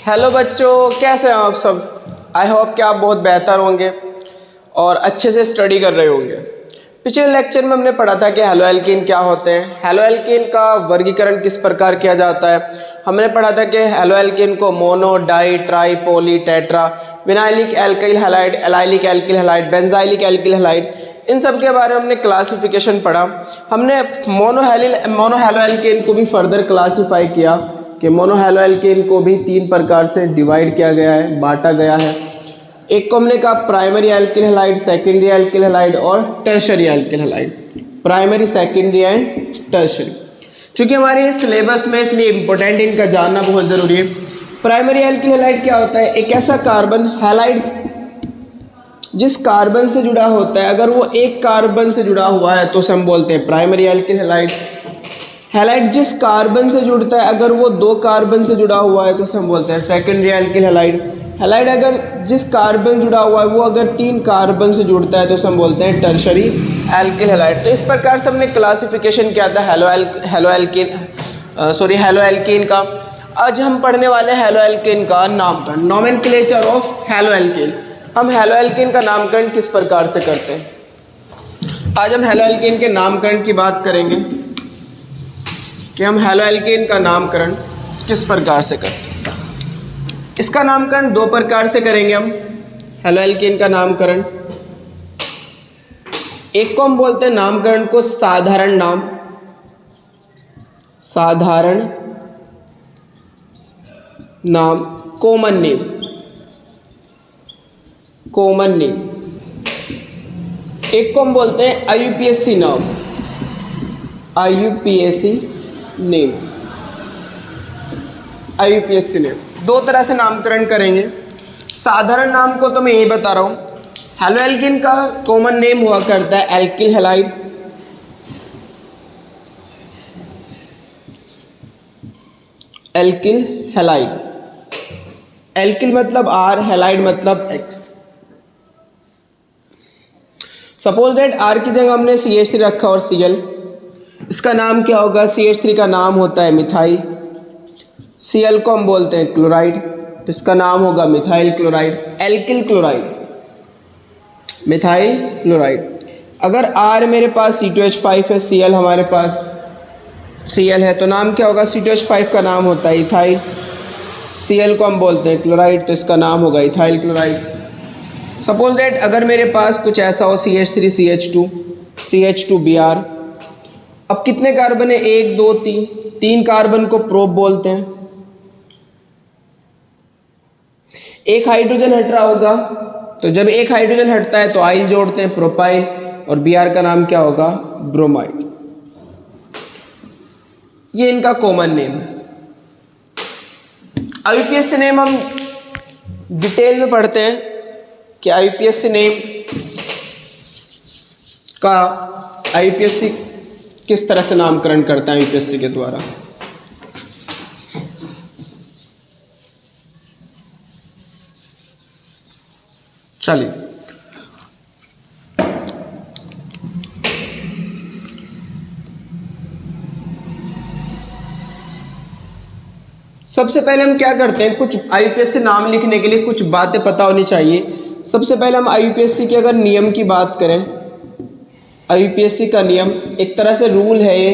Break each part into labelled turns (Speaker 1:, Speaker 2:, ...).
Speaker 1: Hello बच्चों, कैसे हैं आप सब। आई होप कि आप बहुत बेहतर होंगे और अच्छे से स्टडी कर रहे होंगे। पिछले लेक्चर में हमने पढ़ा था कि हैलो एल्कीन क्या होते हैं, हैलो एल्कीन का वर्गीकरण किस प्रकार किया जाता है। हमने पढ़ा था कि हैलो एल्कीन को mono, di, tri, poly, tetra, vinylic alkyl halide, allylic alkyl halide, benzylic alkyl halide, इन सब के बारे में हमने क्लासिफिकेशन पढ़ा। हमने मोनो हैलो एल्कीन को भी फर्दर क्लासीफाई किया कि मोनो हैलो एल्कीन को भी 3 प्रकार से डिवाइड किया गया है, बांटा गया है। एक को हमने कहा primary alkyl halide, secondary alkyl halide और tertiary alkyl halide. Primary, secondary and tertiary, चूँकि हमारे सिलेबस में, इसलिए इम्पोर्टेंट इनका जानना बहुत ज़रूरी है। प्राइमरी एल्किल हैलाइड क्या होता है? एक ऐसा कार्बन हैलाइड जिस कार्बन से जुड़ा होता है, अगर वो एक कार्बन से जुड़ा हुआ है तो उसे हम बोलते हैं प्राइमरी एल्किल हैलाइड। हैलाइड जिस कार्बन से जुड़ता है, अगर वो 2 कार्बन से जुड़ा हुआ है तो उसे हम बोलते हैं सेकेंडरी एल्किल हैलाइड। हैलाइड अगर जिस कार्बन जुड़ा हुआ है वो अगर 3 कार्बन से जुड़ता है तो उसे हम बोलते हैं टर्शरी एल्किल हैलाइड। तो इस प्रकार से हमने क्लासिफिकेशन किया था हैलो एल्कीन का। आज हम पढ़ने वाले हैं हैलो एल्कीन का नामकरण, नोमेनक्लेचर ऑफ हैलो एल्कीन। हम हैलो एल्कीन का नामकरण किस प्रकार से करते हैं। आज हम हैलो एल्कीन के नामकरण की बात करेंगे कि हम हैलो एल्कीन का नामकरण किस प्रकार से करते हैं। इसका नामकरण 2 प्रकार से करेंगे हम हैलो एल्कीन का नामकरण। एक को हम बोलते हैं नामकरण को साधारण नाम, साधारण नाम, कॉमन नेम, कॉमन नेम। एक को हम बोलते हैं आईयूपीएसी नाम, आईयूपीएसी नेम, आईयूपीएसी नेम। 2 तरह से नामकरण करेंगे। साधारण नाम को तो मैं यही बता रहा हूँ, हैलो एल्कीन का कॉमन नेम हुआ करता है alkyl halide, alkyl halide. Alkyl मतलब R, हैलाइड मतलब X। सपोज दैट R की जगह हमने CH3 रखा और Cl, इसका नाम क्या होगा? CH3 का नाम होता है मिथाइल, Cl को हम बोलते हैं क्लोराइड, तो इसका नाम होगा methyl chloride, alkyl chloride, methyl chloride. अगर R मेरे पास C2H5 है, Cl हमारे पास Cl है, तो नाम क्या होगा? C2H5 का नाम होता है इथाइल, Cl को हम बोलते हैं क्लोराइड, तो इसका नाम होगा इथाइल क्लोराइड। सपोज दैट अगर मेरे पास कुछ ऐसा हो CH3 CH2 CH2Br, अब कितने कार्बन है? 1 2 3 कार्बन को प्रोप बोलते हैं। एक हाइड्रोजन हट रहा होगा, तो जब एक हाइड्रोजन हटता है तो आइल जोड़ते हैं, प्रोपाइल, और Br का नाम क्या होगा? ब्रोमाइड। ये इनका कॉमन नेम है। आईयूपीएसी नेम हम डिटेल में पढ़ते हैं कि आईयूपीएसी नेम का आईयूपीएसी किस तरह से नामकरण करता है आईयूपीएसी के द्वारा। चलिए, सबसे पहले हम क्या करते हैं, कुछ आईयूपीएसी नाम लिखने के लिए कुछ बातें पता होनी चाहिए। सबसे पहले हम आईयूपीएसी के अगर नियम की बात करें, आईयूपीएसी का नियम एक तरह से रूल है ये।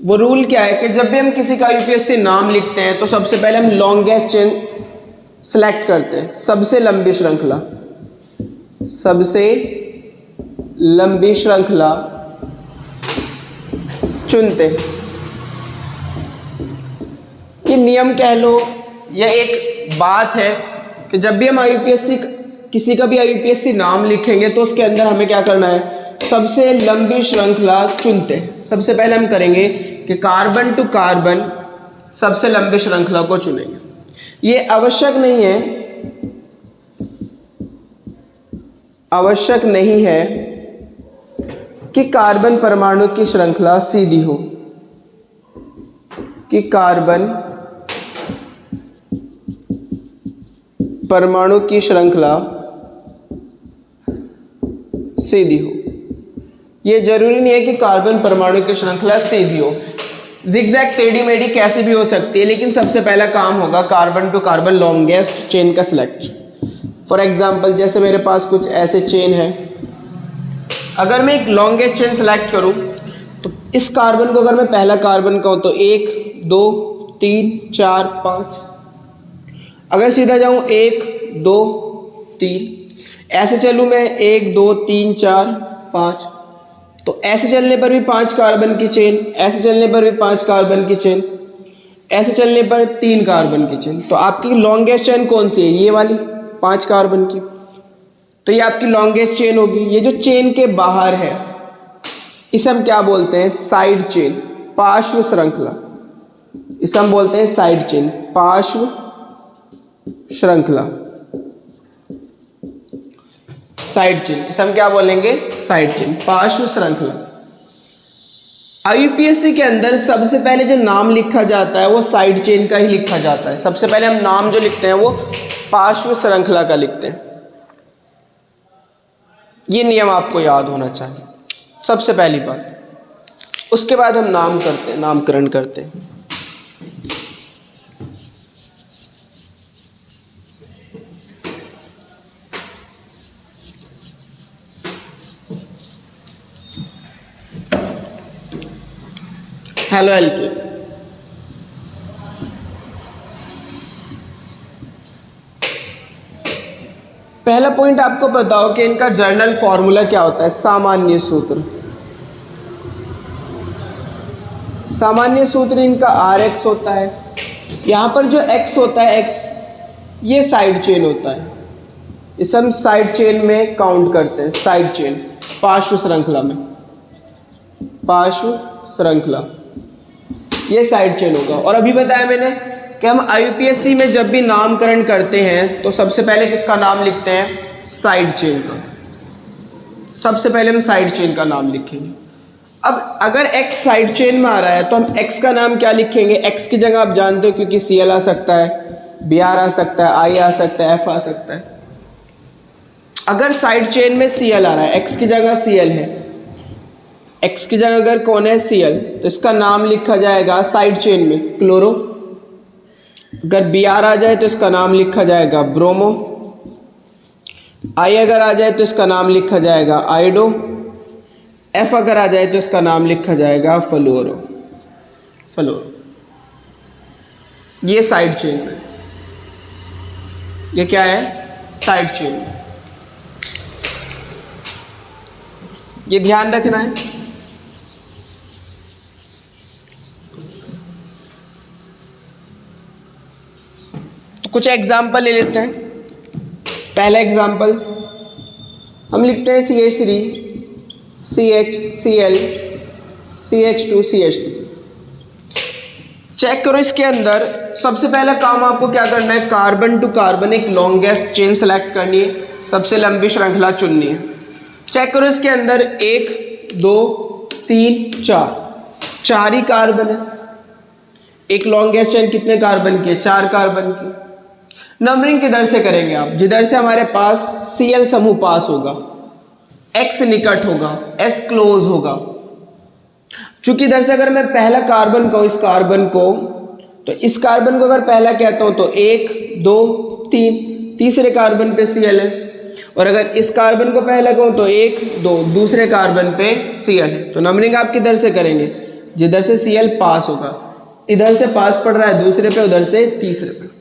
Speaker 1: वो रूल क्या है कि जब भी हम किसी का आईयूपीएसी नाम लिखते हैं तो सबसे पहले हम लॉन्गेस्ट चेन सेलेक्ट करते हैं, सबसे लंबी श्रृंखला, सबसे लंबी श्रृंखला चुनते हैं। ये नियम कह लो या एक बात है कि जब भी हम आईयूपीएसी किसी का भी आईयूपीएसी नाम लिखेंगे तो उसके अंदर हमें क्या करना है? सबसे लंबी श्रृंखला चुनते हैं। सबसे पहले हम करेंगे कि कार्बन टू कार्बन सबसे लंबी श्रृंखला को चुनेंगे। ये आवश्यक नहीं है कि कार्बन परमाणु की श्रृंखला सीधी हो, कि कार्बन परमाणु की श्रृंखला सीधी हो। ये जरूरी नहीं है कि कार्बन परमाणु की श्रृंखला सीधी हो। जिगजैग टेढ़ी मेढ़ी कैसे भी हो सकती है, लेकिन सबसे पहला काम होगा carbon to carbon longest chain का सिलेक्ट। फॉर एग्जांपल जैसे मेरे पास कुछ ऐसे चेन है, अगर मैं एक लॉन्गेस्ट चेन सेलेक्ट करूं तो इस कार्बन को अगर मैं पहला कार्बन कहूं तो 1 2 3 4 5, अगर सीधा जाऊं 1 2 3, ऐसे चलूं मैं 1 2 3 4 5, तो ऐसे चलने पर भी 5 कार्बन की चेन, ऐसे चलने पर भी 5 कार्बन की चेन, ऐसे चलने पर 3 कार्बन की चेन। तो आपकी लॉन्गेस्ट चेन कौन सी है? ये वाली 5 कार्बन की, तो ये आपकी लॉन्गेस्ट चेन होगी। ये जो चेन के बाहर है इसे हम क्या बोलते हैं? साइड चेन, पार्श्व श्रृंखला। इसे हम बोलते हैं साइड चेन, पार्श्व श्रृंखला, साइड चेन। इसे हम क्या बोलेंगे? साइड चेन, पार्श्व श्रृंखला। आईयूपीएससी के अंदर सबसे पहले जो नाम लिखा जाता है वो साइड चेन का ही लिखा जाता है। सबसे पहले हम नाम जो लिखते हैं वो पार्श्व श्रृंखला का लिखते हैं। ये नियम आपको याद होना चाहिए सबसे पहली बात। उसके बाद हम नाम करते हैं, नामकरण करते हैं। हेलो एल्केन, पहला पॉइंट आपको पता हो कि इनका जर्नल फॉर्मूला क्या होता है? सामान्य सूत्र। सामान्य सूत्र इनका RX होता है। यहाँ पर जो X होता है, X ये साइड चेन होता है। इसे हम साइड चेन में काउंट करते हैं। साइड चेन, पार्श्व श्रृंखला में, पार्श्व श्रृंखला, ये साइड चेन होगा। और अभी बताया मैंने कि हम आईयूपीएससी में जब भी नामकरण करते हैं तो सबसे पहले किसका नाम लिखते हैं? साइड चेन का। सबसे पहले हम साइड चेन का नाम लिखेंगे। अब अगर X साइड चेन में आ रहा है तो हम X का नाम क्या लिखेंगे? X की जगह आप जानते हो, क्योंकि Cl आ सकता है, Br आ सकता है, I आ सकता है, F आ सकता है। अगर साइड चेन में Cl आ रहा है, X की जगह Cl है, X की जगह अगर कौन है? Cl, तो इसका नाम लिखा जाएगा साइड चेन में क्लोरो। अगर Br आ जाए तो इसका नाम लिखा जाएगा ब्रोमो। I अगर आ जाए तो इसका नाम लिखा जाएगा आइडो। F अगर आ जाए तो इसका नाम लिखा जाएगा फ्लोरो। फ्लोरो, ये साइड चेन में, ये क्या है? साइड चेन में। ये ध्यान रखना है। तो कुछ एग्जाम्पल ले लेते हैं। पहला एग्जाम्पल हम लिखते हैं CH3 CH Cl CH2 CH3। Check करो इसके अंदर सबसे पहला काम आपको क्या करना है? कार्बन टू कार्बन एक लॉन्गेस्ट चेन सेलेक्ट करनी है, सबसे लंबी श्रृंखला चुननी है। चेक करो इसके अंदर 1 2 3 4, 4 ही कार्बन है। एक लॉन्गेस्ट चेन कितने कार्बन की है? 4 कार्बन की। नंबरिंग किधर से करेंगे आप? जिधर से हमारे पास Cl समूह पास होगा, X निकट होगा, S क्लोज होगा। चूंकि इधर से अगर मैं पहला कार्बन कहूँ इस कार्बन को, तो इस कार्बन को अगर पहला कहता हूँ तो 1 2 3, तीसरे कार्बन पे Cl है। और अगर इस कार्बन को पहला कहूँ तो 1 2, दूसरे कार्बन पे Cl है। तो नंबरिंग आप किधर से करेंगे? जिधर से Cl पास होगा। इधर से पास पड़ रहा है दूसरे पे, उधर से तीसरे पे।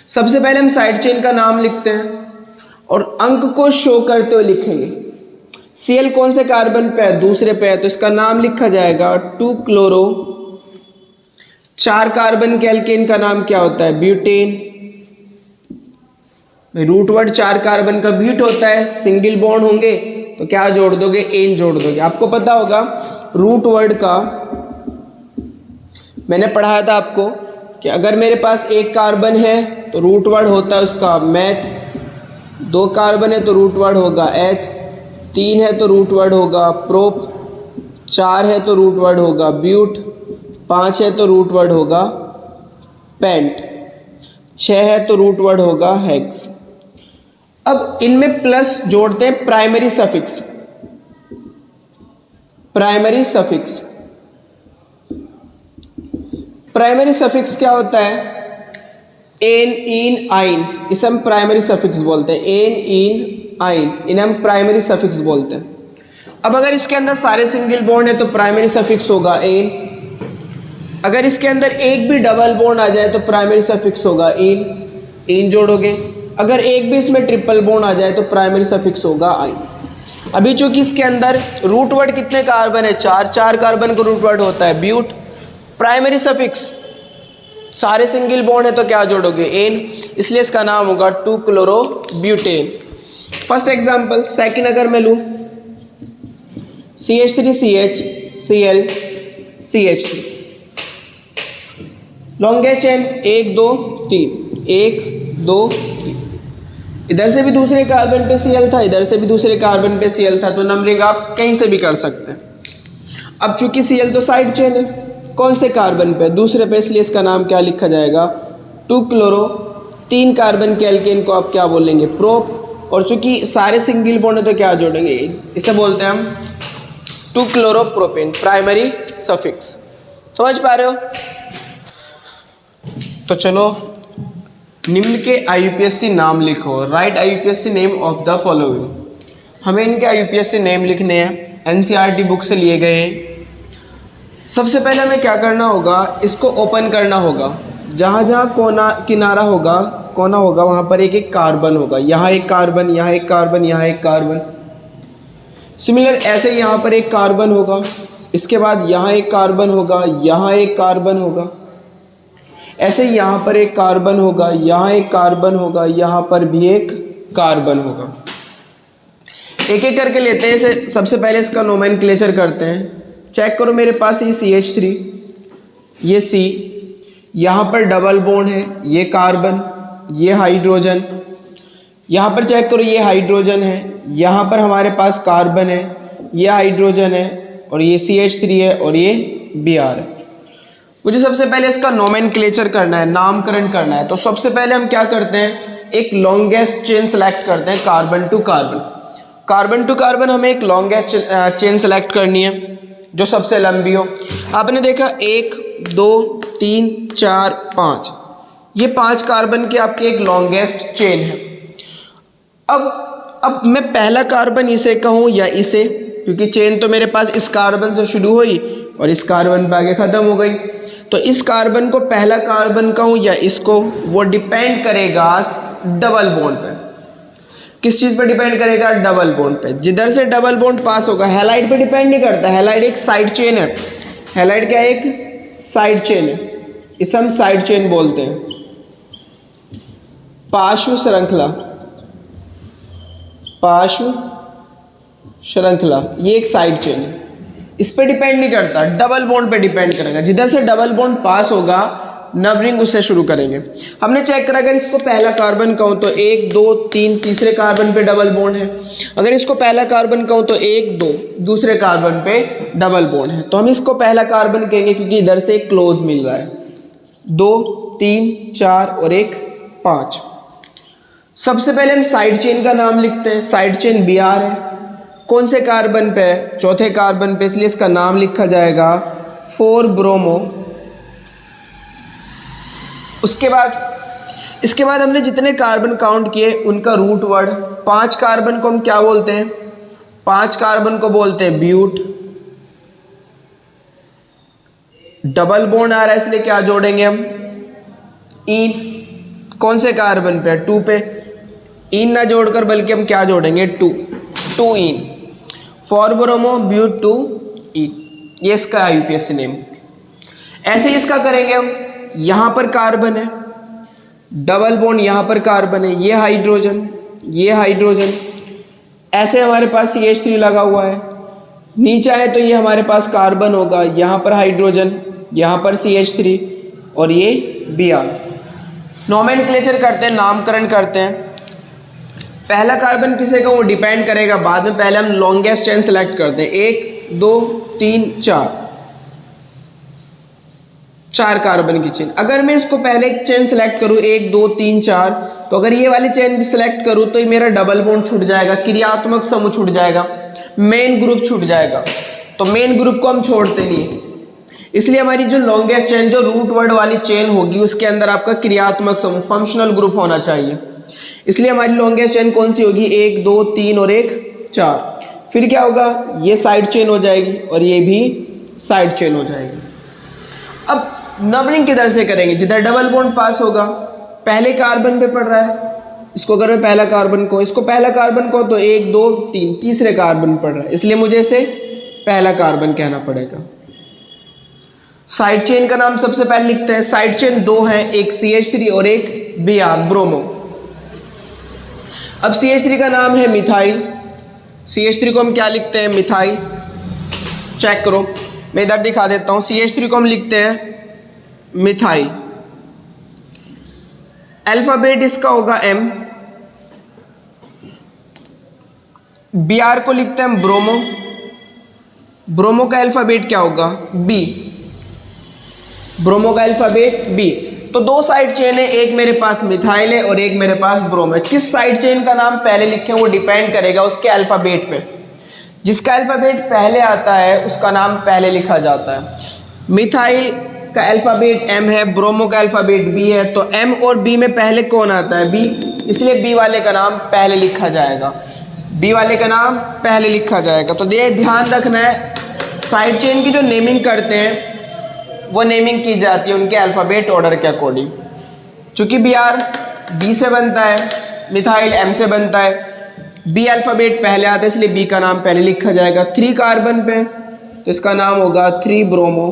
Speaker 1: सबसे पहले हम साइड चेन का नाम लिखते हैं और अंक को शो करते हुए लिखेंगे। Cl कौन से कार्बन पे है? दूसरे पे है, तो इसका नाम लिखा जाएगा 2 क्लोरो। 4 कार्बन के एल्केन का नाम क्या होता है? ब्यूटेन। रूट वर्ड 4 कार्बन का ब्यूट होता है। सिंगल बॉन्ड होंगे तो क्या जोड़ दोगे? एन जोड़ दोगे। आपको पता होगा रूट वर्ड का, मैंने पढ़ाया था आपको कि अगर मेरे पास 1 कार्बन है तो रूट वर्ड होता है उसका मैथ, 2 कार्बन है तो रूट वर्ड होगा एथ, 3 है तो रूट वर्ड होगा प्रोप, 4 है तो रूट वर्ड होगा ब्यूट, 5 है तो रूट वर्ड होगा पेंट, 6 है तो रूट वर्ड होगा हेक्स। अब इनमें प्लस जोड़ते हैं primary suffix. Primary suffix primary suffix क्या होता है? एन, इन, आइन, इसे हम प्राइमरी सफिक्स बोलते हैं। एन, इन, आइन, इन्हें हम प्राइमरी सफिक्स बोलते हैं। अब अगर इसके अंदर सारे सिंगल बॉन्ड है तो प्राइमरी सफिक्स होगा एन। अगर इसके अंदर एक भी डबल बॉन्ड आ जाए तो प्राइमरी सफिक्स होगा इन, इन जोड़ोगे। अगर एक भी इसमें ट्रिपल बॉन्ड आ जाए तो प्राइमरी सफिक्स होगा आइन। अभी चूंकि इसके अंदर रूट वर्ड कितने कार्बन है? 4, 4 कार्बन का रूट वर्ड होता है ब्यूट। प्राइमरी सफिक्स सारे सिंगल बॉन्ड है तो क्या जोड़ोगे? एन, इसलिए इसका नाम होगा 2-क्लोरोब्यूटेन। First example. सेकंड अगर मैं लूँ CH3CH Cl CH3, longest chain 1 2 3, 1 2 3। इधर से भी दूसरे कार्बन पे Cl था, इधर से भी दूसरे कार्बन पे Cl था, तो नंबरिंग आप कहीं से भी कर सकते हैं। अब चूंकि Cl तो साइड चेन है, कौन से कार्बन पे? दूसरे पे, इसलिए इसका नाम क्या लिखा जाएगा? 2-क्लोरो। 3 कार्बन के एल्केन को आप क्या बोलेंगे? प्रोप। और चूंकि सारे सिंगल बॉन्ड है तो क्या जोड़ेंगे? इसे बोलते हैं हम 2-क्लोरोप्रोपेन, प्राइमरी सफिक्स। समझ पा रहे हो? तो चलो निम्न के IUPAC नाम लिखो। Right IUPAC name of the following. हमें इनके IUPAC नेम लिखने हैं, NCERT बुक से लिए गए हैं। सबसे पहले हमें क्या करना होगा? इसको ओपन करना होगा। जहाँ जहाँ कोना किनारा होगा, कोना होगा, वहाँ पर एक एक कार्बन होगा। यहाँ एक कार्बन, यहाँ एक कार्बन, यहाँ एक कार्बन। सिमिलर ऐसे यहाँ पर एक कार्बन होगा, इसके बाद यहाँ एक कार्बन होगा, यहाँ एक कार्बन होगा। ऐसे यहाँ पर एक कार्बन होगा, यहाँ एक कार्बन होगा, यहाँ पर भी एक कार्बन होगा। एक एक करके लेते हैं इसे। सबसे पहले इसका नोमेनक्लेचर करते हैं। चेक करो मेरे पास ये CH3, ये C, यहाँ पर डबल बॉन्ड है, ये कार्बन, ये हाइड्रोजन। यहाँ पर चेक करो, ये हाइड्रोजन है, यहाँ पर हमारे पास कार्बन है, ये हाइड्रोजन है, और ये CH3 है, और ये Br है। मुझे सबसे पहले इसका नोमेनक्लेचर करना है, नामकरण करना है। तो सबसे पहले हम क्या करते हैं? एक लॉन्गेस्ट चेन सेलेक्ट करते हैं, carbon to carbon. Carbon to carbon हमें एक लॉन्गेस्ट चेन सेलेक्ट करनी है जो सबसे लंबी हो। आपने देखा 1 2 3 4 5, ये 5 कार्बन की आपकी एक लॉन्गेस्ट चेन है। अब मैं पहला कार्बन इसे कहूँ या इसे, क्योंकि चेन तो मेरे पास इस कार्बन से शुरू हुई और इस कार्बन पे आगे ख़त्म हो गई। तो इस कार्बन को पहला कार्बन कहूँ या इसको, वो डिपेंड करेगा डबल बॉन्ड पे। किस चीज़ पे डिपेंड करेगा? डबल बॉन्ड पे। जिधर से डबल बॉन्ड पास होगा, हैलाइड पे डिपेंड नहीं करता। हैलाइड एक साइड चेन है। हैलाइड क्या है? एक साइड चेन है, इसे हम साइड चेन बोलते हैं। पार्श्व श्रृंखला, पार्श्व श्रृंखला, ये एक साइड चेन है। इस पे डिपेंड नहीं करता, डबल बॉन्ड पे डिपेंड करेगा। जिधर से डबल बॉन्ड पास होगा, नंबरिंग उससे शुरू करेंगे। हमने चेक करा, अगर इसको पहला कार्बन कहूँ तो 1 2 3, तीसरे कार्बन पे डबल बॉन्ड है। अगर इसको पहला कार्बन कहूँ तो 1 2, दूसरे कार्बन पे डबल बॉन्ड है। तो हम इसको पहला कार्बन कहेंगे क्योंकि इधर से एक क्लोज मिल रहा है। 2 3 4 और 1 5। सबसे पहले हम साइड चेन का नाम लिखते हैं। साइड चेन Br है। कौन से कार्बन पे? चौथे कार्बन पे, इसलिए इसका नाम लिखा जाएगा 4 ब्रोमो। इसके बाद हमने जितने कार्बन काउंट किए उनका रूट वर्ड। 5 कार्बन को हम क्या बोलते हैं? 5 कार्बन को बोलते हैं ब्यूट। डबल बॉन्ड आ रहा है इसलिए क्या जोड़ेंगे हम? इन। कौन से कार्बन पे? 2 पे। इन ना जोड़कर बल्कि हम क्या जोड़ेंगे? 2 इन। 4 ब्रोमो ब्यूट 2 इन। ये इसका IUPAC नेम। ऐसे ही इसका करेंगे हम। यहाँ पर कार्बन है, डबल बॉन्ड, यहाँ पर कार्बन है, ये हाइड्रोजन, ये हाइड्रोजन। ऐसे हमारे पास CH3 लगा हुआ है। नीचे है तो ये हमारे पास कार्बन होगा, यहाँ पर हाइड्रोजन, यहाँ पर CH3 और ये Br। नोमेनक्लेचर करते हैं, नामकरण करते हैं। पहला कार्बन किसे का वो डिपेंड करेगा बाद में। पहले हम लॉन्गेस्ट चेन सेलेक्ट करते हैं। 1 2 3 4 कार्बन की चेन। अगर मैं इसको पहले एक चेन सेलेक्ट करूँ 1 2 3 4, तो अगर ये वाली चेन भी सिलेक्ट करूँ तो मेरा डबल बॉन्ड छूट जाएगा, क्रियात्मक समूह छूट जाएगा, मेन ग्रुप छूट जाएगा। तो मेन ग्रुप को हम छोड़ते नहीं, इसलिए हमारी जो लॉन्गेस्ट चेन, जो रूट वर्ड वाली चेन होगी, उसके अंदर आपका क्रियात्मक समूह, फंक्शनल ग्रुप होना चाहिए। इसलिए हमारी लॉन्गेस्ट चेन कौन सी होगी? 1 2 3 और 1 4। फिर क्या होगा? ये साइड चेन हो जाएगी और ये भी साइड चेन हो जाएगी। अब नंबरिंग किधर से करेंगे? जिधर डबल बॉन्ड पास होगा, पहले कार्बन पे पड़ रहा है, इसको अगर मैं पहला कार्बन को, इसको पहला कार्बन को, तो 1 2 3 तीसरे कार्बन पड़ रहा है, इसलिए मुझे इसे पहला कार्बन कहना पड़ेगा। साइड चेन का नाम सबसे पहले लिखते हैं। साइड चेन 2 है, एक CH3 और एक Br, ब्रोमो। अब CH3 का नाम है मिथाइल, CH3 को हम क्या लिखते हैं? मिथाइल। चेक करो, मैं इधर दिखा देता हूँ। CH3 को हम लिखते हैं मिथाइल। अल्फाबेट इसका होगा M। Br को लिखते हैं हम ब्रोमो। ब्रोमो का अल्फाबेट क्या होगा? B। ब्रोमो का अल्फाबेट B। तो 2 साइड चेन है, एक मेरे पास मिथाइल है और एक मेरे पास ब्रोमो है। किस साइड चेन का नाम पहले लिखें वो डिपेंड करेगा उसके अल्फाबेट पे। जिसका अल्फाबेट पहले आता है उसका नाम पहले लिखा जाता है। मिथाइल का अल्फाबेट M है, ब्रोमो का अल्फाबेट B है, तो M और B में पहले कौन आता है? B, इसलिए B वाले का नाम पहले लिखा जाएगा। B वाले का नाम पहले लिखा जाएगा। तो ये ध्यान रखना है, साइड चेन की जो नेमिंग करते हैं वो नेमिंग की जाती है उनके अल्फ़ाबेट ऑर्डर के अकॉर्डिंग। चूँकि Br B से बनता है, मिथाइल M से बनता है, B अल्फ़ाबेट पहले आता है इसलिए B का नाम पहले लिखा जाएगा। 3 कार्बन पे तो इसका नाम होगा 3 ब्रोमो,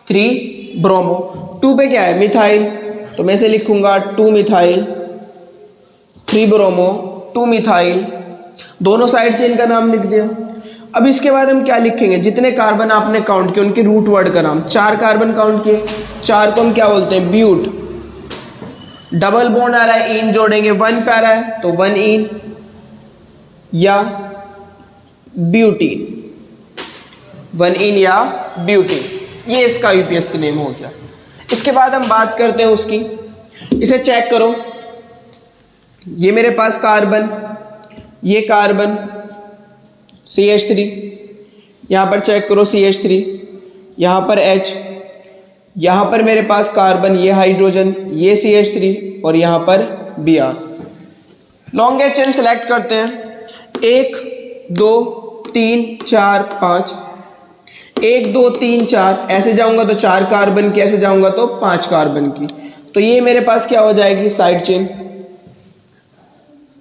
Speaker 1: 3 ब्रोमो। 2 पे क्या है? मिथाइल, तो मैं इसे लिखूंगा 2 मिथाइल, 3 ब्रोमो, 2 मिथाइल। दोनों साइड चेन का नाम लिख दिया। अब इसके बाद हम क्या लिखेंगे? जितने कार्बन आपने काउंट किए उनके रूट वर्ड का नाम। 4 कार्बन काउंट किए, 4 को हम क्या बोलते हैं? ब्यूट। डबल बॉन्ड आ रहा है, इन जोड़ेंगे, 1 पे आ रहा है तो 1 इन या ब्यूटीन, 1 इन या ब्यूटीन। ये इसका यूपीएससी नेम हो गया। इसके बाद हम बात करते हैं उसकी। इसे चेक करो, ये मेरे पास कार्बन, ये कार्बन CH3, यहाँ पर चेक करो CH3, यहाँ पर H, यहाँ पर मेरे पास कार्बन, ये हाइड्रोजन, ये CH3 और यहाँ पर Br। लॉन्गेस्ट चेन सेलेक्ट करते हैं। 1 2 3 4 5, 1 2 3 4, ऐसे जाऊँगा तो 4 कार्बन की, ऐसे जाऊँगा तो 5 कार्बन की। तो ये मेरे पास क्या हो जाएगी? Side chain.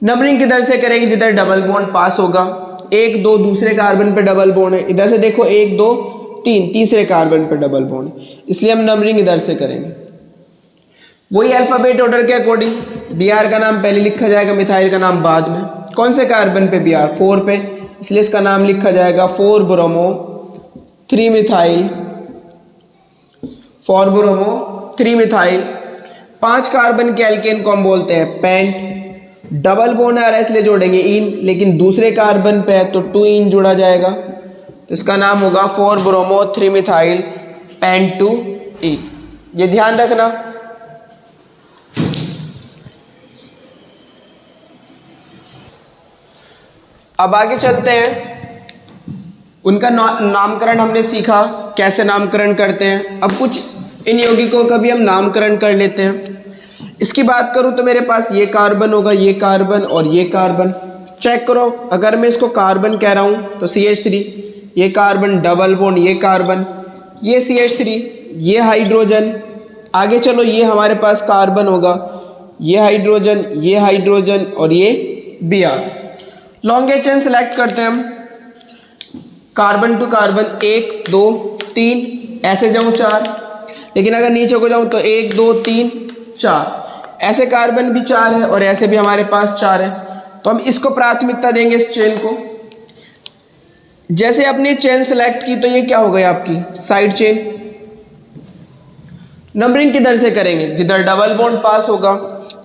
Speaker 1: नंबरिंग किधर से करेंगे? जिधर डबल बॉन्ड पास होगा। 1 2 दूसरे कार्बन पे डबल बॉन्ड है, इधर से देखो 1 2 3 तीसरे कार्बन पे डबल बॉन्ड, इसलिए हम नंबरिंग इधर से करेंगे। वही अल्फाबेट ऑर्डर के अकॉर्डिंग। Br का नाम पहले लिखा जाएगा, मिथाइल का नाम बाद में। कौन से कार्बन पे? Br 4 पे, इसलिए इसका नाम लिखा जाएगा 4 bromo 3 methyl, 4 bromo 3 methyl. 5 carbon के एल्केन को हम बोलते हैं पेंट। डबल बॉन्ड आ रहा है इसलिए जोड़ेंगे इन, लेकिन दूसरे कार्बन पे है तो 2 इन जोड़ा जाएगा, तो इसका नाम होगा 4 ब्रोमो 3 मिथाइल पेंट 2 इन। ये ध्यान रखना। अब आगे चलते हैं। उनका नामकरण हमने सीखा, कैसे नामकरण करते हैं। अब कुछ इन यौगिकों का भी हम नामकरण कर लेते हैं। इसकी बात करूं तो मेरे पास ये कार्बन होगा, ये कार्बन और ये कार्बन। चेक करो, अगर मैं इसको कार्बन कह रहा हूं तो CH3, ये कार्बन डबल बॉन्ड, ये कार्बन, ये CH3, ये हाइड्रोजन। आगे चलो, ये हमारे पास कार्बन होगा, ये हाइड्रोजन और ये Br। लॉन्गेस्ट चेन सेलेक्ट करते हैं हम। कार्बन टू कार्बन 1 2 3, ऐसे जाऊं 4, लेकिन अगर नीचे को जाऊं तो 1 2 3 4, ऐसे कार्बन भी 4 है और ऐसे भी हमारे पास 4 है, तो हम इसको प्राथमिकता देंगे इस चेन को। जैसे अपनी चेन सेलेक्ट की तो ये क्या हो गई आपकी? Side chain. नंबरिंग किधर से करेंगे? जिधर डबल बॉन्ड पास होगा।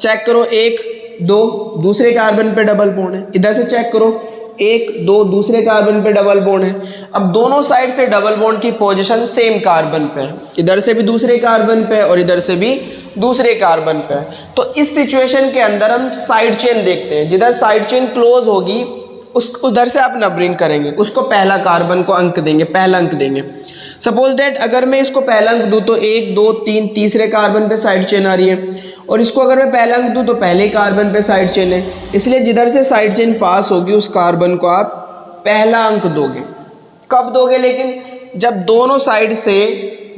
Speaker 1: चेक करो, 1 2 दूसरे कार्बन पे डबल बॉन्ड है, इधर से चेक करो 1 2 दूसरे कार्बन पे डबल बॉन्ड है। अब दोनों साइड से डबल बॉन्ड की पोजीशन सेम कार्बन पे है, इधर से भी दूसरे कार्बन पे और इधर से भी दूसरे कार्बन पे है। तो इस सिचुएशन के अंदर हम साइड चेन देखते हैं। जिधर साइड चेन क्लोज होगी उस उधर से आप नंबरिंग करेंगे, उसको पहला कार्बन को अंक देंगे, पहला अंक देंगे। सपोज दैट अगर मैं इसको पहला अंक दूँ तो 1 2 3 तीसरे कार्बन पे साइड चेन आ रही है, और इसको अगर मैं पहला अंक दूँ तो पहले कार्बन पे साइड चेन है, इसलिए जिधर से साइड चेन पास होगी उस कार्बन को आप पहला अंक दोगे। कब दोगे लेकिन? जब दोनों साइड से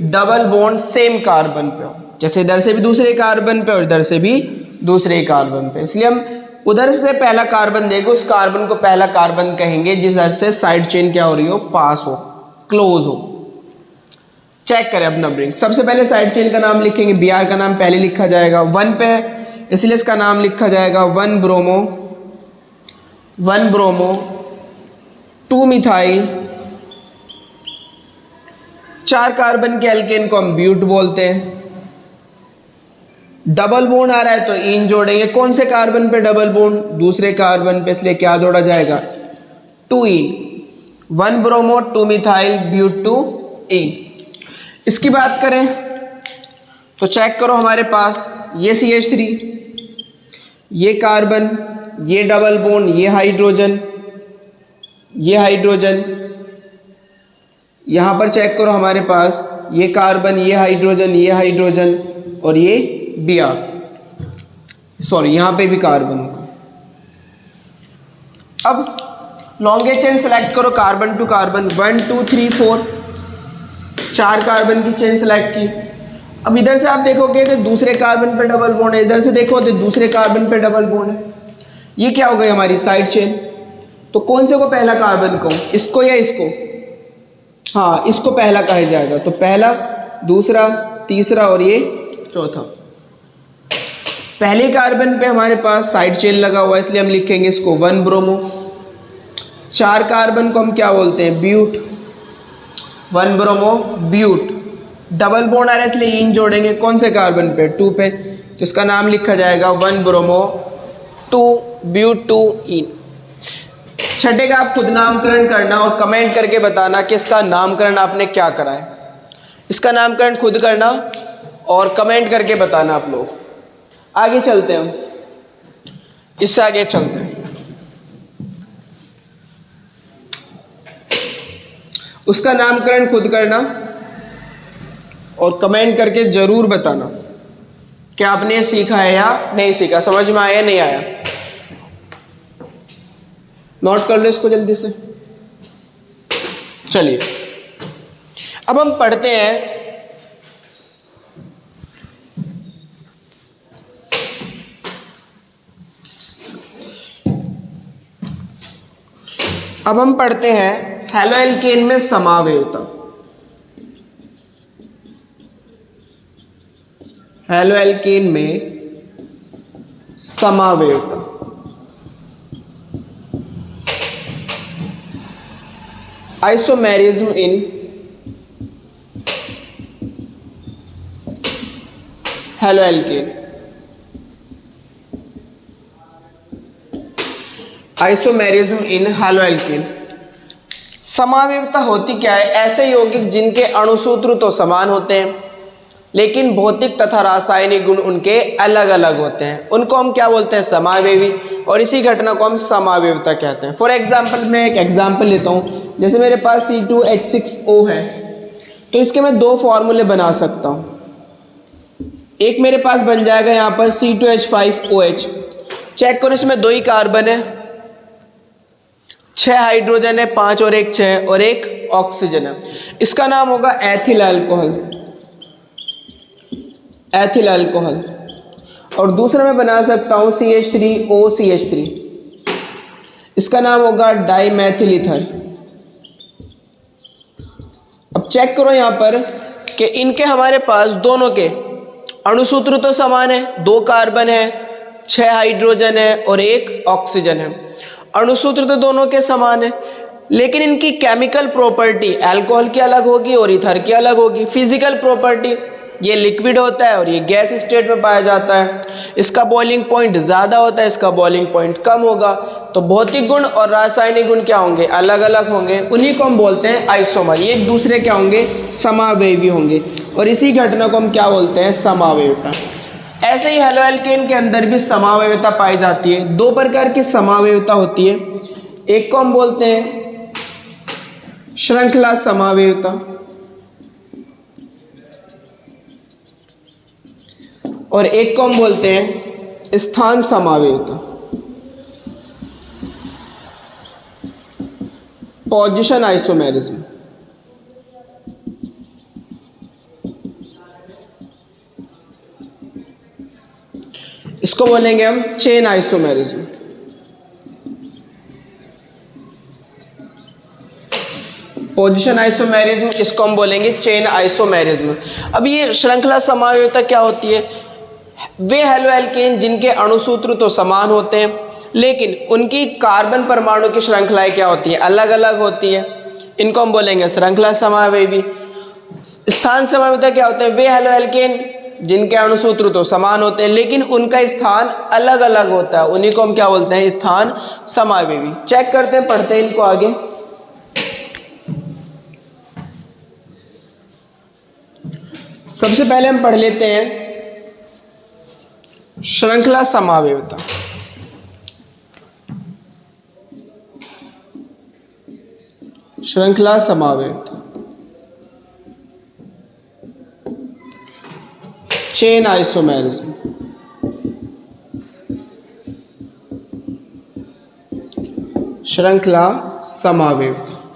Speaker 1: डबल बॉन्ड सेम कार्बन पे हो, जैसे इधर से भी दूसरे कार्बन पे और इधर से भी दूसरे कार्बन पे, इसलिए हम उधर से पहला कार्बन देंगे, उस कार्बन को पहला कार्बन कहेंगे जिधर से साइड चेन क्या हो रही हो, पास हो, क्लोज हो। चेक करें अब नंबरिंग। सबसे पहले साइड चेन का नाम लिखेंगे, Br का नाम पहले लिखा जाएगा, 1 पे है इसलिए इसका नाम लिखा जाएगा 1 ब्रोमो 2 मिथाइल। 4 कार्बन के एल्केन को हम ब्यूट बोलते हैं। डबल बॉन्ड आ रहा है तो इन जोड़ेंगे, कौन से कार्बन पे डबल बॉन्ड? दूसरे कार्बन पे, इसलिए क्या जोड़ा जाएगा, 2 इन। 1 ब्रोमो 2 मिथाइल ब्यूट 2 इन। इसकी बात करें तो चेक करो, हमारे पास ये CH3, ये कार्बन, ये डबल बॉन्ड, ये हाइड्रोजन, यहाँ पर चेक करो हमारे पास ये कार्बन, ये हाइड्रोजन और ये Br, सॉरी यहाँ पे भी कार्बन होगा। अब लॉन्गेस्ट चेन सेलेक्ट करो, कार्बन टू कार्बन, 1 2 3 4 4 कार्बन की चेन सेलेक्ट की। अब इधर से आप देखोगे तो दूसरे कार्बन पे डबल बॉन्ड है, इधर से देखो तो दूसरे कार्बन पे डबल बॉन्ड है, ये क्या हो गई हमारी साइड चेन। तो कौन से को पहला कार्बन को, इसको या इसको? हाँ, इसको पहला कहा जाएगा, तो पहला, दूसरा, तीसरा और ये चौथा। पहले कार्बन पे हमारे पास साइड चेन लगा हुआ है इसलिए हम लिखेंगे इसको 1 ब्रोमो। 4 कार्बन को हम क्या बोलते हैं, but, 1 bromo but. Double bond आ रहा है इसलिए इन जोड़ेंगे, कौन से कार्बन पे, 2 पे, तो इसका नाम लिखा जाएगा 1 ब्रोमो 2 ब्यूट 2 इन। छठे का आप खुद नामकरण करना और कमेंट करके बताना कि इसका नामकरण आपने क्या करा है। इसका नामकरण खुद करना और कमेंट करके बताना आप लोग। आगे चलते हैं, हम इससे आगे चलते हैं। उसका नामकरण खुद करना और कमेंट करके जरूर बताना कि आपने सीखा है या नहीं सीखा, समझ में आया या नहीं आया। नोट कर लो इसको जल्दी से। चलिए अब हम पढ़ते हैं हैलोएल्केन में समावयवता। हैलोएल्केन में समावयवता। Isomerism in haloalkane. Isomerism in haloalkane. समावयवता होती क्या है? ऐसे यौगिक जिनके अणुसूत्र तो समान होते हैं लेकिन भौतिक तथा रासायनिक गुण उनके अलग अलग होते हैं, उनको हम क्या बोलते हैं? समावयवी। और इसी घटना को हम समावयवता कहते हैं। फॉर एग्जाम्पल, मैं एक एग्जाम्पल लेता हूँ, जैसे मेरे पास C2H6O है तो इसके मैं 2 फॉर्मूले बना सकता हूँ। एक मेरे पास बन जाएगा यहाँ पर C2H5OH। चेक करो, इसमें 2 ही कार्बन है, 6 हाइड्रोजन है, 5 और 1 6 और 1 ऑक्सीजन है। इसका नाम होगा एथिल अल्कोहल, एथिल अल्कोहल। और दूसरा मैं बना सकता हूँ CH3OCH3, इसका नाम होगा डाइमेथिल ईथर। अब चेक करो यहाँ पर कि इनके हमारे पास दोनों के अणुसूत्र तो समान है, 2 कार्बन है, 6 हाइड्रोजन है और 1 ऑक्सीजन है। अणुसूत्र तो दोनों के समान है लेकिन इनकी केमिकल प्रॉपर्टी अल्कोहल की अलग होगी और ईथर की अलग होगी। फिजिकल प्रॉपर्टी, ये लिक्विड होता है और ये गैस स्टेट में पाया जाता है। इसका बॉइलिंग पॉइंट ज़्यादा होता है, इसका बॉइलिंग पॉइंट कम होगा। तो भौतिक गुण और रासायनिक गुण क्या होंगे? अलग अलग होंगे। उन्हीं को हम बोलते हैं आइसोमर। ये एक दूसरे क्या होंगे? समावयवी होंगे। और इसी घटना को हम क्या बोलते हैं? समावयवता। ऐसे ही हैलोएल्केन के अंदर भी समावयवता पाई जाती है। 2 प्रकार की समावयवता होती है, एक को हम बोलते हैं श्रृंखला समावेयता और एक को हम बोलते हैं स्थान समावेयता, पोजीशन आइसोमेरिज्म। इसको बोलेंगे हम चेन आइसोमेरिज्म। पोजीशन आइसोमेरिज्म, इसको हम बोलेंगे चेन आइसोमेरिज्म। अब ये श्रृंखला समावेयता क्या होती है? वे हैलो एल्केन जिनके अणुसूत्र तो समान होते हैं लेकिन उनकी कार्बन परमाणु की श्रृंखलाएं क्या होती है? अलग अलग होती है। इनको हम बोलेंगे श्रृंखला समावेवी। स्थान समावेयता क्या होते हैं? वे हैलो एल्केन जिनके अणुसूत्र तो समान होते हैं लेकिन उनका स्थान अलग अलग होता है, उन्हीं को हम क्या बोलते हैं? स्थान समावेवी। चेक करते हैं, पढ़ते हैं इनको आगे। सबसे पहले हम पढ़ लेते हैं श्रृंखला समावेयता। श्रृंखला समावेयता, चेन आइसोमेरिज्म। श्रृंखला समावेयता,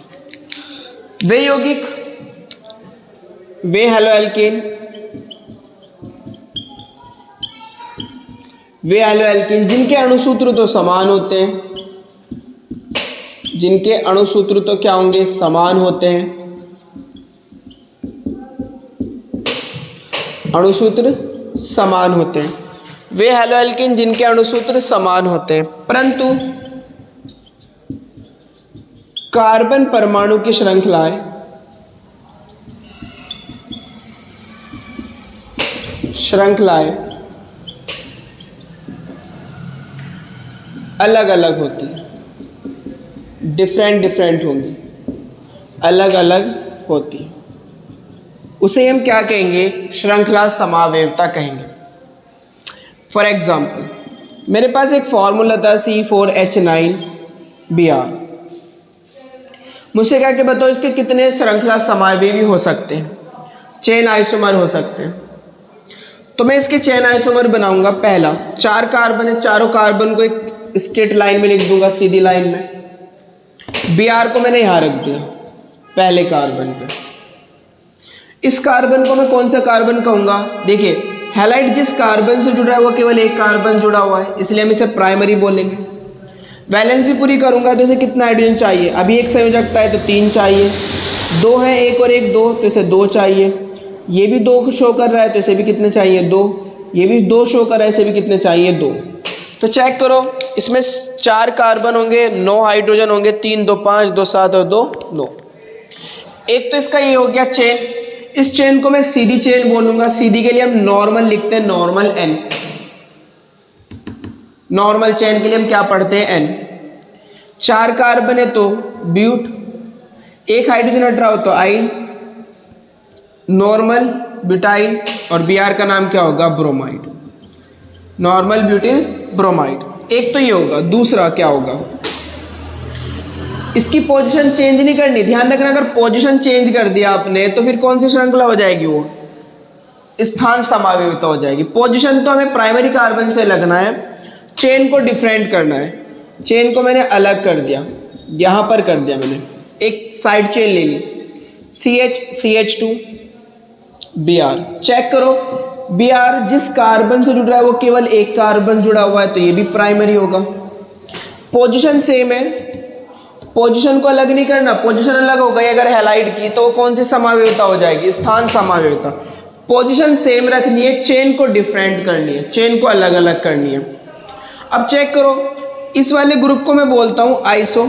Speaker 1: वे यौगिक, वे हैलो एल्केन, वे हैलो एल्केन जिनके अणुसूत्र तो समान होते हैं, जिनके अणुसूत्र तो क्या होंगे? समान होते हैं। अणुसूत्र समान होते हैं। वे हैलो एल्केन जिनके अणुसूत्र समान होते हैं परंतु कार्बन परमाणु की श्रृंखलाएं अलग अलग होती है, डिफरेंट होंगी, अलग अलग होती है। उसे हम क्या कहेंगे? श्रृंखला समावेयता कहेंगे। फॉर एग्जाम्पल, मेरे पास एक फॉर्मूला था C4H9Br। मुझसे क्या कि बताओ इसके कितने श्रृंखला समावेवी हो सकते हैं, चेन आइसोमर हो सकते हैं। तो मैं इसके चेन आइसोमर बनाऊंगा। पहला 4 कार्बन है, चारों कार्बन को एक स्ट्रेट लाइन में लिख दूंगा, सीधी लाइन में। Br को मैंने यहाँ रख दिया पहले कार्बन पे। इस कार्बन को मैं कौन सा कार्बन कहूँगा? देखिए, हैलाइड जिस कार्बन से जुड़ा है वो केवल एक कार्बन जुड़ा हुआ है, इसलिए हम इसे प्राइमरी बोलेंगे। वैलेंसी पूरी करूँगा तो इसे कितना हाइड्रोजन चाहिए? अभी एक संयोजकता है तो 3 चाहिए, 2 है, एक और एक 2 तो इसे 2 चाहिए। ये भी 2 शो कर रहा है तो इसे भी कितने चाहिए? 2। ये भी 2 शो कर रहा है, इसे भी कितने चाहिए? 2। तो चेक करो, इसमें 4 कार्बन होंगे, 9 हाइड्रोजन होंगे, 3 2 5 2 7 और 2 9। एक तो इसका ये हो गया चेन। इस चेन को मैं सीधी चेन बोलूंगा। सीधी के लिए हम नॉर्मल लिखते हैं, नॉर्मल N। नॉर्मल चेन के लिए हम क्या पढ़ते हैं? N। 4 कार्बन है तो ब्यूट, एक हाइड्रोजन हट रहा हो तो आइन, नॉर्मल ब्यूटाइल और Br का नाम क्या होगा? ब्रोमाइड। Normal butyl bromide. एक तो ये होगा। दूसरा क्या होगा? इसकी पोजीशन चेंज नहीं करनी। ध्यान रखना, अगर पोजीशन चेंज कर दिया आपने तो फिर कौन सी श्रृंखला हो जाएगी? वो स्थान समावेयता हो जाएगी। पोजीशन तो हमें प्राइमरी कार्बन से लगना है, चेन को डिफरेंट करना है। चेन को मैंने अलग कर दिया, यहाँ पर कर दिया मैंने, एक साइड चेन ले ली, CH2Br। चेक करो, Br जिस कार्बन से जुड़ रहा है वो केवल एक कार्बन जुड़ा हुआ है तो ये भी प्राइमरी होगा। पोजीशन सेम है, पोजीशन को अलग नहीं करना। पोजीशन अलग हो गई अगर हैलाइड की तो कौन सी समावेयता हो जाएगी? स्थान समावेयता। पोजीशन सेम रखनी है, चेन को डिफरेंट करनी है, चेन को अलग अलग करनी है। अब चेक करो, इस वाले ग्रुप को मैं बोलता हूं आइसो।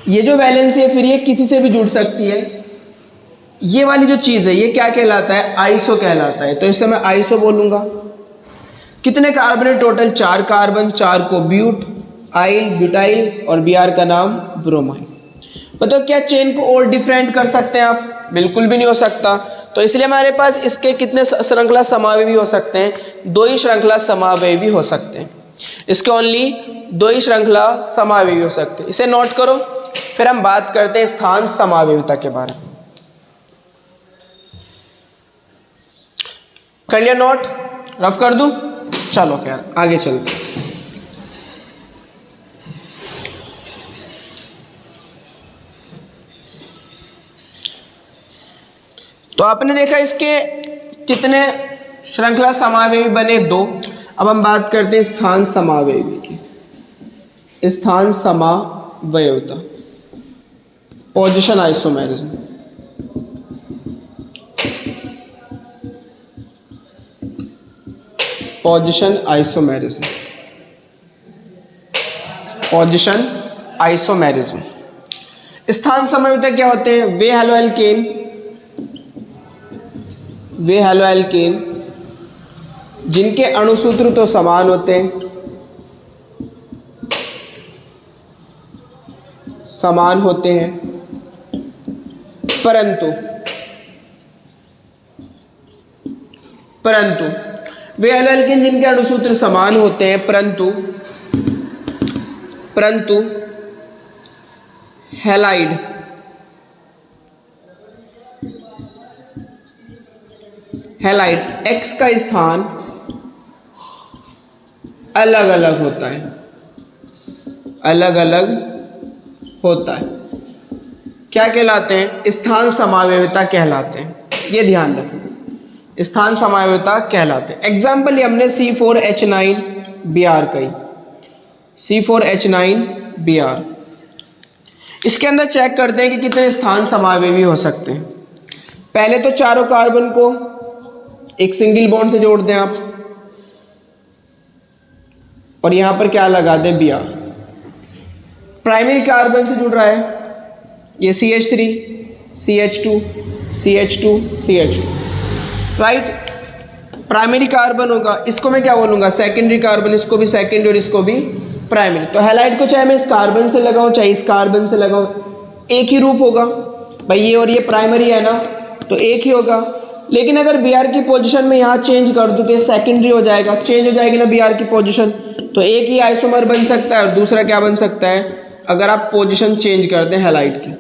Speaker 1: ये जो वैलेंसी है फिर ये किसी से भी जुड़ सकती है। ये वाली जो चीज़ है ये क्या कहलाता है? आइसो कहलाता है। तो इसे मैं आइसो बोलूँगा। कितने कार्बन है टोटल? 4 कार्बन, 4 को ब्यूट, आइल, ब्यूटाइल और Br का नाम ब्रोमाइड। बताओ क्या चेन को और डिफरेंट कर सकते हैं आप? बिल्कुल भी नहीं हो सकता। तो इसलिए हमारे पास इसके कितने श्रृंखला समावेवी हो सकते हैं? 2 ही श्रृंखला समावेवी हो सकते हैं। इसके ओनली 2 ही श्रृंखला समावयवी हो सकते हैं। इसे नोट करो, फिर हम बात करते हैं स्थान समावयविता के बारे में। कर लिया नोट? रफ कर दूं? चलो खैर आगे चलते हैं। तो आपने देखा इसके कितने श्रृंखला समावयवी बने? 2। अब हम बात करते हैं स्थान समावयवी की। स्थान समावयविता, position isomerism. Position isomerism, position isomerism. स्थान समावयविता क्या होते हैं? वे हैलोएल्केन जिनके अणुसूत्र तो समान होते हैं, परंतु वे हैलोएल्केन जिनके अणुसूत्र समान होते हैं परंतु हैलाइड X का स्थान अलग अलग होता है, क्या कहलाते हैं? स्थान समावयविता कहलाते हैं। ये ध्यान रखना, स्थान समावयविता कहलाते हैं। एग्जाम्पल हमने C4H9Br कही, C4H9Br। इसके अंदर चेक करते हैं कि कितने स्थान समावयवी हो सकते हैं। पहले तो चारों कार्बन को एक सिंगल बॉन्ड से जोड़ दें आप, और यहां पर क्या लगा दें? Br। प्राइमरी कार्बन से जुड़ रहा है, ये CH3 CH2 CH2 CH2, right. Primary carbon होगा, इसको मैं क्या बोलूंगा? Secondary carbon. इसको भी सेकेंडरी और इसको भी प्राइमरी। तो हैलाइड को चाहे मैं इस कार्बन से लगाऊं चाहे इस कार्बन से लगाऊं, एक ही रूप होगा भाई। ये और ये प्राइमरी है ना, तो एक ही होगा। लेकिन अगर Br की पोजीशन में यहाँ चेंज कर दूं तो ये सेकेंडरी हो जाएगा, चेंज हो जाएगी ना Br की पोजीशन। तो एक ही आइसोमर बन सकता है और दूसरा क्या बन सकता है? अगर आप पोजीशन चेंज कर दें हैलाइड की,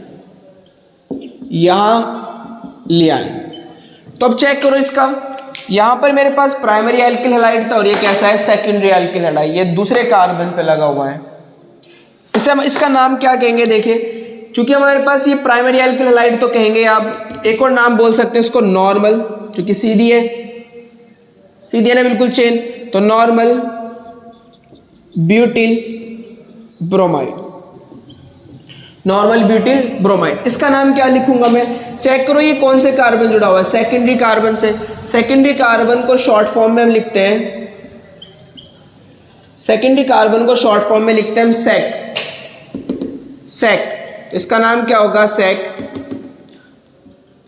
Speaker 1: यहाँ ले आए। तो अब चेक करो इसका, यहाँ पर मेरे पास प्राइमरी एल्किल हैलाइड था और ये कैसा है? Secondary alkyl halide. ये दूसरे कार्बन पे लगा हुआ है। इसे हम इसका नाम क्या कहेंगे? देखिए, चूंकि हमारे पास ये प्राइमरी एल्किल हैलाइड तो कहेंगे आप, एक और नाम बोल सकते हैं इसको नॉर्मल, क्योंकि सीधी है ना बिल्कुल चेन, तो नॉर्मल ब्यूटिल ब्रोमाइड। इसका नाम क्या लिखूंगा मैं? चेक करो ये कौन से कार्बन जुड़ा हुआ है? सेकेंडरी कार्बन से। सेकेंडरी कार्बन को शॉर्ट फॉर्म में हम लिखते हैं, हम सेक। इसका नाम क्या होगा? सेक।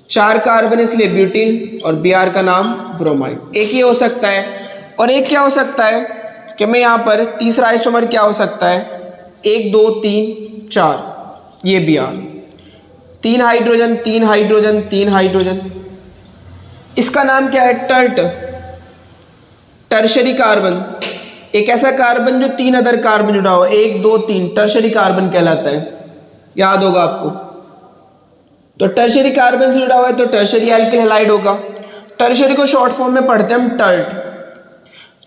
Speaker 1: 4 कार्बन इसलिए ब्यूटिल और Br का नाम ब्रोमाइड। एक ही हो सकता है। और एक क्या हो सकता है कि मैं यहाँ पर तीसरा आइसोमर क्या हो सकता है? 1 2 3 4, ये Br। 3 hydrogen 3 hydrogen 3 hydrogen. इसका नाम क्या है? Tertiary carbon. एक ऐसा कार्बन जो 3 अदर कार्बन जुड़ा हुआ, 1 2 3, टर्शरी कार्बन कहलाता है, याद होगा आपको। तो टर्शरी कार्बन से जुड़ा हुआ है तो टर्शरी एल्किल हैलाइड होगा। टर्शरी को शॉर्ट फॉर्म में पढ़ते हैं हम टर्ट,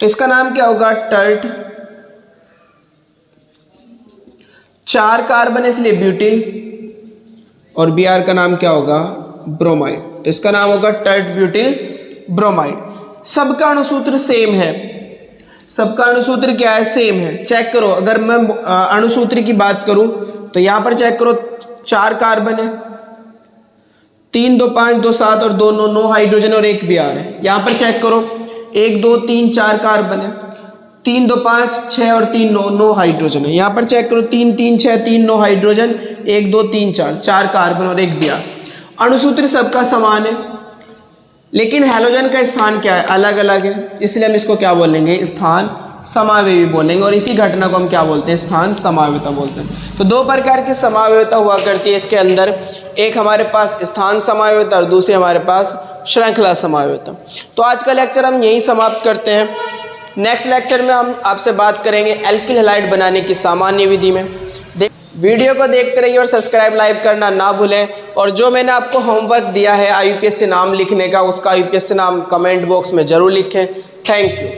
Speaker 1: तो इसका नाम क्या होगा? टर्ट। 4 कार्बन इसलिए ब्यूटिल और Br का नाम क्या होगा? ब्रोमाइड। तो इसका नाम होगा टर्ट ब्यूटिल ब्रोमाइड। सबका अणुसूत्र सेम है, सबका अणुसूत्र क्या है? सेम है। चेक करो, अगर मैं अणुसूत्र की बात करूं तो यहां पर चेक करो, 4 कार्बन है, 3 2 5 2 7 और 2 9, 9 हाइड्रोजन और 1 Br है। यहाँ पर चेक करो, 1 2 3 4 कार्बन है, 3 2 5 6 और 3 9, 9 हाइड्रोजन है। यहाँ पर चेक करो, 3 3 6 3 9 हाइड्रोजन, 1 2 3 4, 4 कार्बन और 1 Br। अणुसूत्र सबका समान है, लेकिन हैलोजन का स्थान क्या है? अलग अलग है, इसलिए हम इसको क्या बोलेंगे? स्थान समावयवी बोलेंगे। और इसी घटना को हम क्या बोलते हैं? स्थान समावयविता बोलते हैं। तो 2 प्रकार की समावयविता हुआ करती है इसके अंदर, एक हमारे पास स्थान समावयविता और दूसरी हमारे पास श्रृंखला समावयविता। तो आज का लेक्चर हम यहीं समाप्त करते हैं। नेक्स्ट लेक्चर में हम आपसे बात करेंगे एल्किल हैलाइड बनाने की सामान्य विधि में। वीडियो को देखते रहिए और सब्सक्राइब लाइक करना ना भूलें। और जो मैंने आपको होमवर्क दिया है IUPAC नाम लिखने का, उसका IUPAC नाम कमेंट बॉक्स में ज़रूर लिखें। Thank you.